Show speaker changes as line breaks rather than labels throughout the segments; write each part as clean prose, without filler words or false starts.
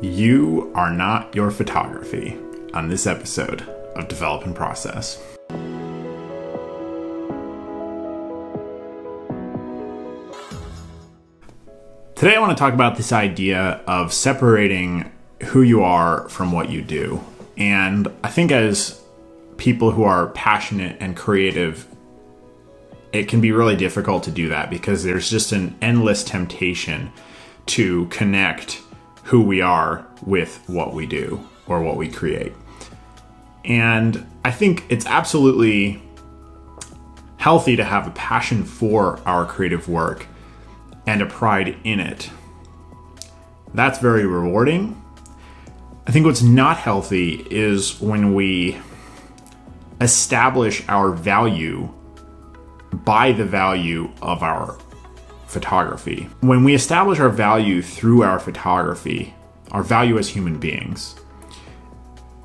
You are not your photography on this episode of Develop and Process. Today I want to talk about this idea of separating who you are from what you do. And I think as people who are passionate and creative, it can be really difficult to do that because there's just an endless temptation to connect who we are with what we do or what we create. And I think it's absolutely healthy to have a passion for our creative work and a pride in it. That's very rewarding. I think what's not healthy is when we establish our value by the value of our photography. When we establish our value through our photography, our value as human beings,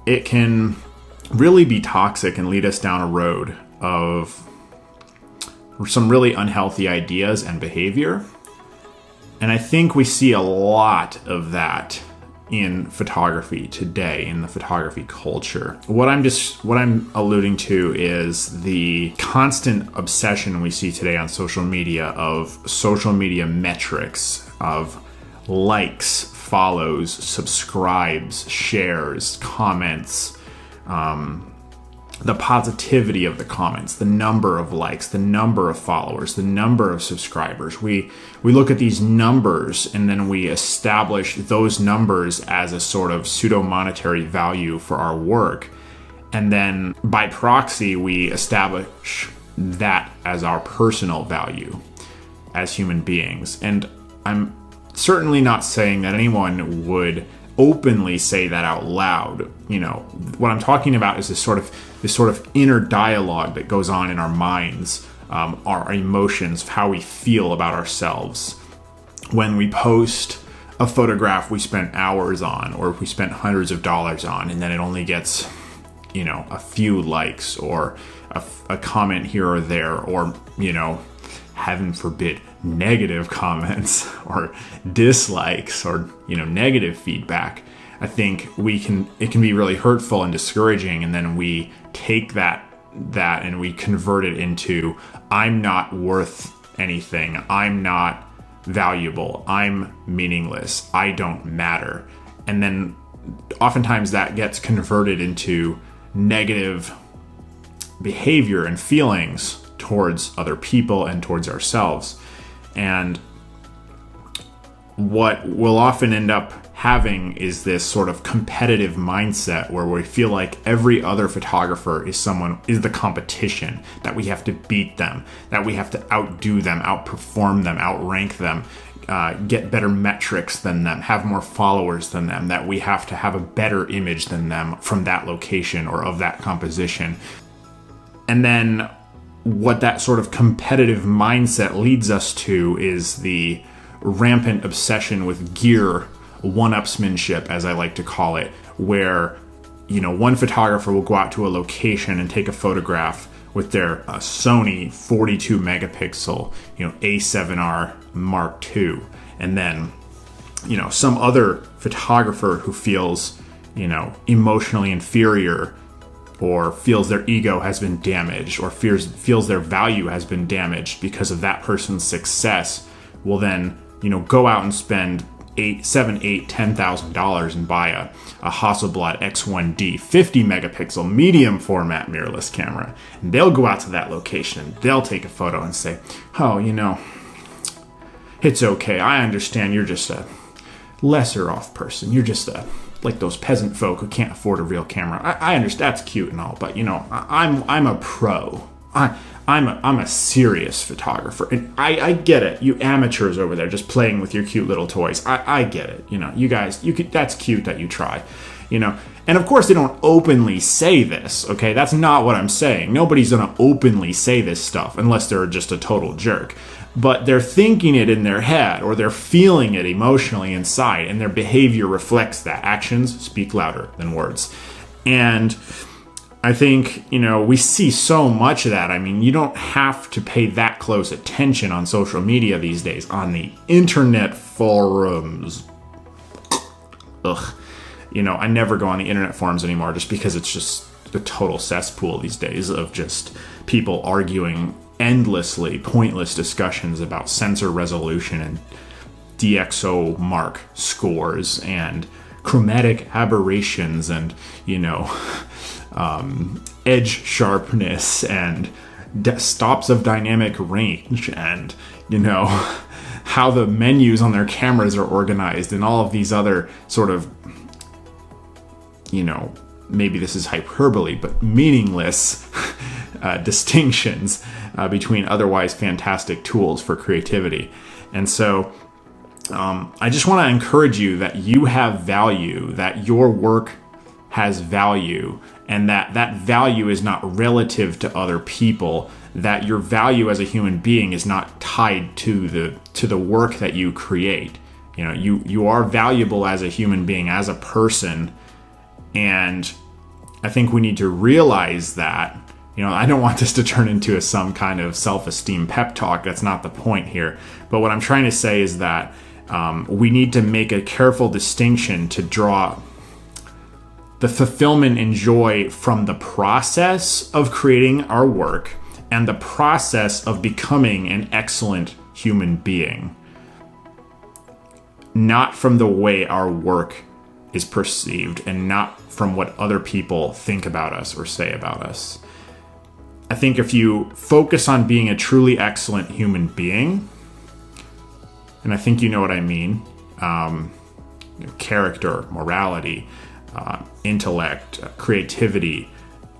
it can really be toxic and lead us down a road of some really unhealthy ideas and behavior. And I think we see a lot of that in photography today, in the photography culture. What I'm alluding to is the constant obsession we see today on social media of social media metrics, of likes, follows, subscribes, shares, comments, the positivity of the comments, the number of likes, the number of followers, the number of subscribers. We look at these numbers and then we establish those numbers as a sort of pseudo-monetary value for our work. And then by proxy, we establish that as our personal value as human beings. And I'm certainly not saying that anyone would openly say that out loud. You know, what I'm talking about is this sort of inner dialogue that goes on in our minds, our emotions, how we feel about ourselves. When we post a photograph we spent hours on, or we spent hundreds of dollars on, and then it only gets, a few likes or a comment here or there, or, heaven forbid, negative comments or dislikes or negative feedback, I think it can be really hurtful and discouraging. And then we take that and we convert it into, I'm not worth anything, I'm not valuable, I'm meaningless, I don't matter. And then oftentimes that gets converted into negative behavior and feelings towards other people and towards ourselves. And what we'll often end up having is this sort of competitive mindset where we feel like every other photographer is the competition, that we have to beat them, that we have to outdo them, outperform them, outrank them, get better metrics than them, have more followers than them, that we have to have a better image than them from that location or of that composition. And then what that sort of competitive mindset leads us to is the rampant obsession with gear, one-upsmanship, as I like to call it, where, one photographer will go out to a location and take a photograph with their Sony 42 megapixel, A7R Mark II. And then, some other photographer who feels, emotionally inferior, or feels their ego has been damaged, or feels their value has been damaged because of that person's success, will then, go out and spend $10,000 and buy a Hasselblad X1D 50 megapixel medium format mirrorless camera. And they'll go out to that location and they'll take a photo and say, oh, it's okay. I understand you're just a lesser off person. You're just like those peasant folk who can't afford a real camera. I understand that's cute and all, but I'm a pro. I'm a serious photographer, and I get it. You amateurs over there just playing with your cute little toys. I get it. You guys, that's cute that you try. And of course they don't openly say this. Okay, that's not what I'm saying. Nobody's gonna openly say this stuff unless they're just a total jerk. But they're thinking it in their head, or they're feeling it emotionally inside, and their behavior reflects that. Actions speak louder than words. And I think, we see so much of that. I mean, you don't have to pay that close attention on social media these days, on the internet forums. ugh. I never go on the internet forums anymore just because it's just a total cesspool these days of just people arguing endlessly pointless discussions about sensor resolution and DxO mark scores and chromatic aberrations and, edge sharpness and stops of dynamic range and, how the menus on their cameras are organized and all of these other sort of, maybe this is hyperbole, but meaningless distinctions between otherwise fantastic tools for creativity. And so I just want to encourage you that you have value, that your work has value, and that value is not relative to other people, that your value as a human being is not tied to the work that you create. You are valuable as a human being, as a person, and I think we need to realize that. I don't want this to turn into some kind of self-esteem pep talk. That's not the point here. But what I'm trying to say is that we need to make a careful distinction to draw the fulfillment and joy from the process of creating our work and the process of becoming an excellent human being, not from the way our work is perceived and not from what other people think about us or say about us. I think if you focus on being a truly excellent human being, and I think you know what I mean, character, morality, intellect, creativity,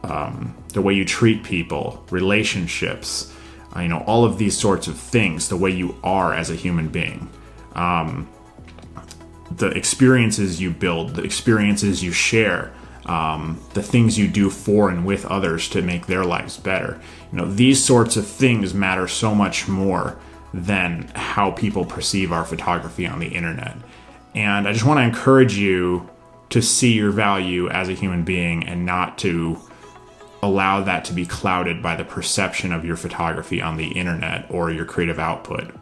the way you treat people, relationships, all of these sorts of things, the way you are as a human being, the experiences you build, the experiences you share, the things you do for and with others to make their lives better. These sorts of things matter so much more than how people perceive our photography on the internet. And I just want to encourage you to see your value as a human being and not to allow that to be clouded by the perception of your photography on the internet or your creative output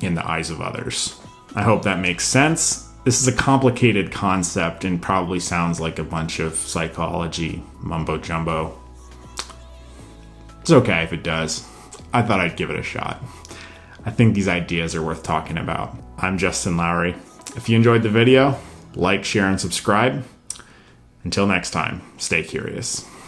in the eyes of others. I hope that makes sense. This is a complicated concept and probably sounds like a bunch of psychology mumbo jumbo. It's okay if it does. I thought I'd give it a shot. I think these ideas are worth talking about. I'm Justin Lowry. If you enjoyed the video, like, share, and subscribe. Until next time, stay curious.